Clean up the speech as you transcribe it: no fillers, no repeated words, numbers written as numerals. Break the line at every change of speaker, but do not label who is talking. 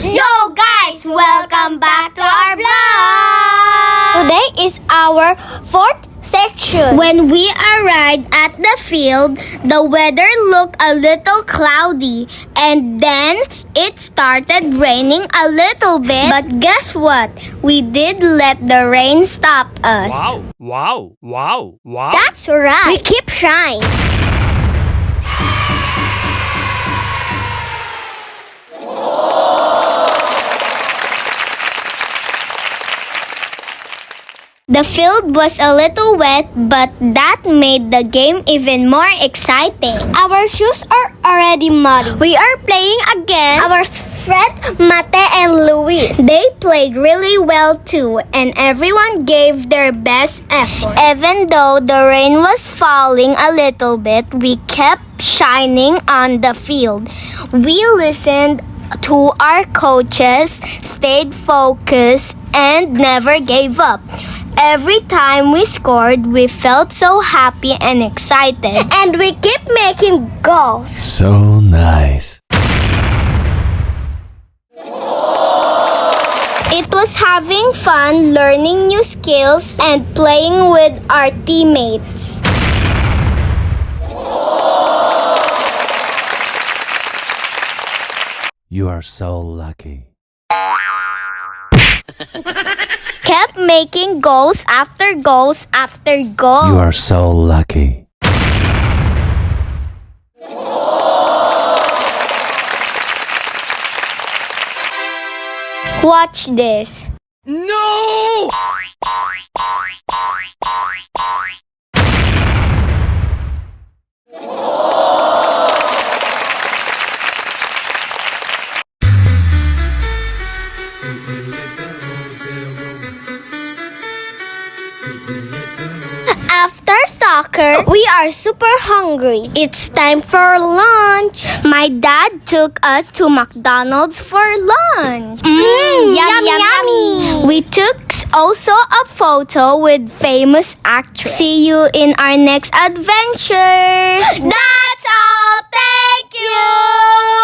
Yo guys! Welcome back to our vlog! Today is our fourth section. When we arrived at the field, the weather looked a little cloudy and then it started raining a little bit. But guess what? We did let the rain stop us.
Wow.
That's right. We keep trying. The field was a little wet, but that made the game even more exciting. Our shoes are already muddy. We are playing against our friend Mate and Luis. They played really well too, and everyone gave their best effort. Even though the rain was falling a little bit, we kept shining on the field. We listened to our coaches, stayed focused, and never gave up. Every time we scored, we felt so happy and excited. And we keep making goals.
So nice.
It was having fun, learning new skills, and playing with our teammates.
You are so lucky.
Kept making goals after goals after goals.
You are so lucky.
Watch this.
No!
After soccer, we are super hungry. It's time for lunch. My dad took us to McDonald's for lunch. Yummy. We took also a photo with famous actress. See you in our next adventure. That's all. Thank you.